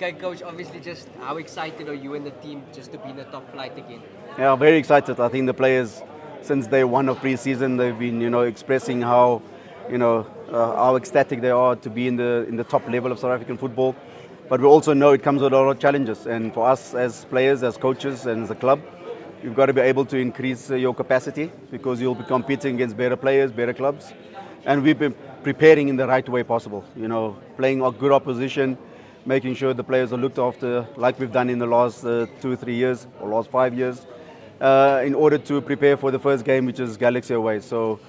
Okay, coach. Obviously, just how excited are you and the team just to be in the top flight again? Yeah, very excited. I think the players, since day one of pre-season, they've been, expressing how, how ecstatic they are to be in the top level of South African football. But we also know it comes with a lot of challenges. And for us as players, as coaches, and as a club, you've got to be able to increase your capacity because you'll be competing against better players, better clubs. And we've been preparing in the right way possible. Playing a good opposition, making sure the players are looked after, like we've done in the last 2 or 3 years or last 5 years, in order to prepare for the first game, which is Galaxy away. So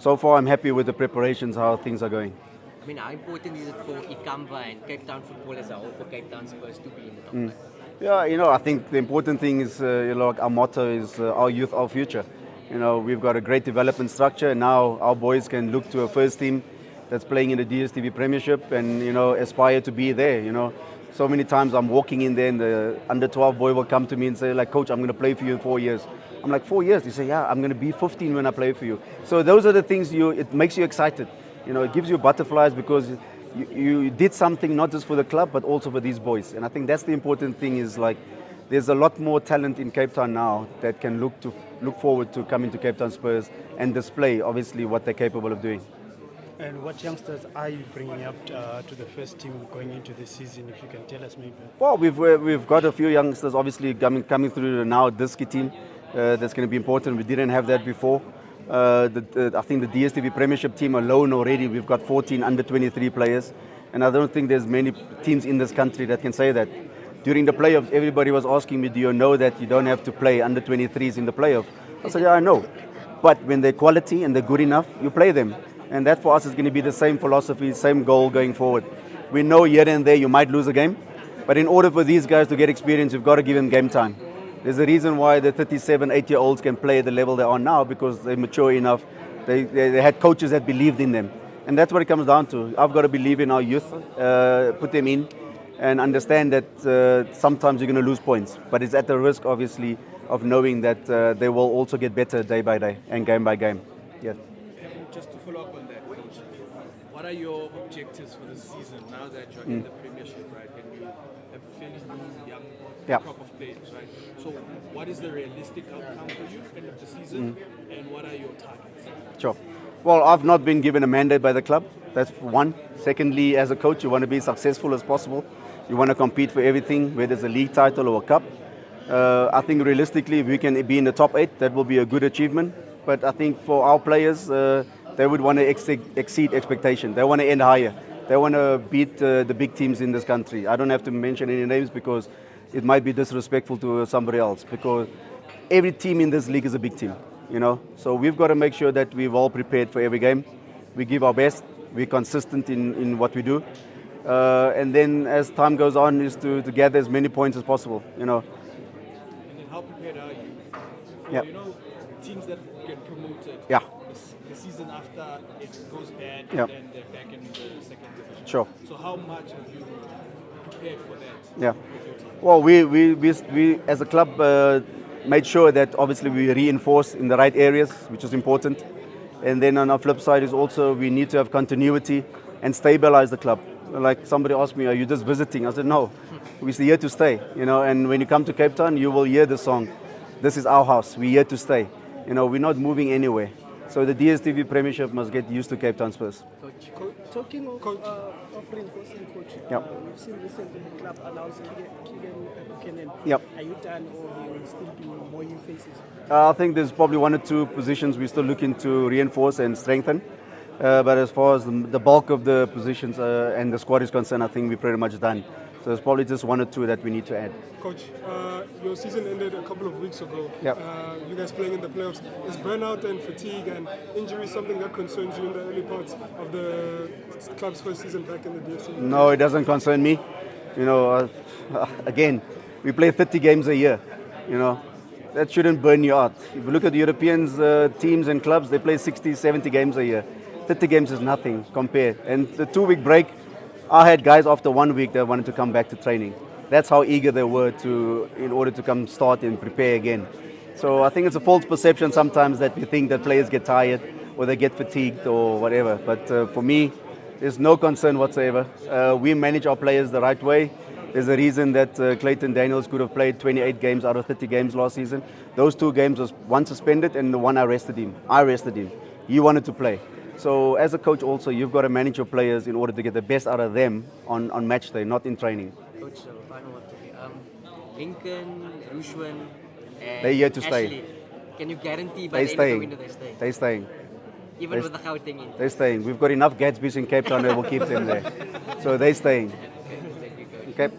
far, I'm happy with the preparations, how things are going. I mean, how important is it for Ikamba and Cape Town football as a whole for Cape Town Spurs to be in the top flight? Yeah, I think the important thing is, like our motto is our youth, our future. We've got a great development structure. Now our boys can look to a first team that's playing in the DStv Premiership and, aspire to be there. So many times I'm walking in there and the under 12 boy will come to me and say, like, coach, I'm going to play for you in 4 years. I'm like, 4 years? He say, yeah, I'm going to be 15 when I play for you. So those are the things it makes you excited. It gives you butterflies because you did something not just for the club but also for these boys. And I think that's the important thing is, like, there's a lot more talent in Cape Town now that can look forward to coming to Cape Town Spurs and display obviously what they're capable of doing. And what youngsters are you bringing up to the first team going into the season, if you can tell us maybe? Well, we've got a few youngsters obviously coming through the now Diski team. That's going to be important. We didn't have that before. I think the DStv Premiership team alone already, we've got 14 under 23 players. And I don't think there's many teams in this country that can say that. During the playoffs, everybody was asking me, do you know that you don't have to play under 23s in the playoff? I said, yeah, I know. But when they're quality and they're good enough, you play them. And that for us is going to be the same philosophy, same goal going forward. We know here and there you might lose a game, but in order for these guys to get experience, you've got to give them game time. There's a reason why the 37, 8-year-olds can play at the level they are now because they're mature enough. They had coaches that believed in them. And that's what it comes down to. I've got to believe in our youth, put them in, and understand that sometimes you're going to lose points. But it's at the risk, obviously, of knowing that they will also get better day by day and game by game. Yeah. Just to follow up on that, coach, what are your objectives for this season now that you're in the Premiership, right? And you have a fairly new, young crop of players, right? So, what is the realistic outcome for you end of the season, and what are your targets? Sure. Well, I've not been given a mandate by the club. That's one. Secondly, as a coach, you want to be successful as possible. You want to compete for everything, whether it's a league title or a cup. I think realistically, if we can be in the top 8, that will be a good achievement. But I think for our players, they would want to exceed expectation. They want to end higher. They want to beat the big teams in this country. I don't have to mention any names because it might be disrespectful to somebody else, because every team in this league is a big team, So we've got to make sure that we're all prepared for every game. We give our best. We're consistent in what we do. And then as time goes on is to gather as many points as possible, And then how prepared are you for, Yeah. Teams that get promoted Yeah. the season after it goes bad Yeah. and then they're back in the second division? Sure. So how much have you prepared for that Yeah. with your team? Well, we as a club made sure that obviously we reinforce in the right areas, which is important. And then on our flip side is also we need to have continuity and stabilize the club. Like somebody asked me, are you just visiting? I said, no, we're here to stay. And when you come to Cape Town, you will hear the song, this is our house, we're here to stay. We're not moving anywhere. So the DStv Premiership must get used to Cape Town Spurs. Talking of reinforcing, coach, Yep. we've seen recently the club announced Keegan Buchanan. Yep. Are you done, or there will still be more new faces? I think there's probably 1 or 2 positions we're still looking to reinforce and strengthen. But as far as the bulk of the positions and the squad is concerned, I think we're pretty much done. So there's probably just 1 or 2 that we need to add. Coach, your season ended a couple of weeks ago. Yep. You guys playing in the playoffs. Is burnout and fatigue and injury something that concerns you in the early parts of the club's first season back in the DStv? No, it doesn't concern me. Again, we play 30 games a year. That shouldn't burn you out. If you look at the Europeans, teams and clubs, they play 60, 70 games a year. 30 games is nothing compared. And the 2-week break, I had guys after 1 week that wanted to come back to training. That's how eager they were in order to come start and prepare again. So I think it's a false perception sometimes that we think that players get tired or they get fatigued or whatever. But for me, there's no concern whatsoever. We manage our players the right way. There's a reason that Clayton Daniels could have played 28 games out of 30 games last season. Those 2 games was one suspended and the one I rested him. He wanted to play. So as a coach also, you've got to manage your players in order to get the best out of them on match day, not in training. Coach, final one for you. Lincoln, Rushwan, and They're here to stay. Ashley, can you guarantee by They're the end of the staying. window they stay? They're staying. Even with the Gauteng in. They're staying. We've got enough Gatsby's in Cape Town that will keep them there. So they're staying. Okay, thank you, Coach. Okay.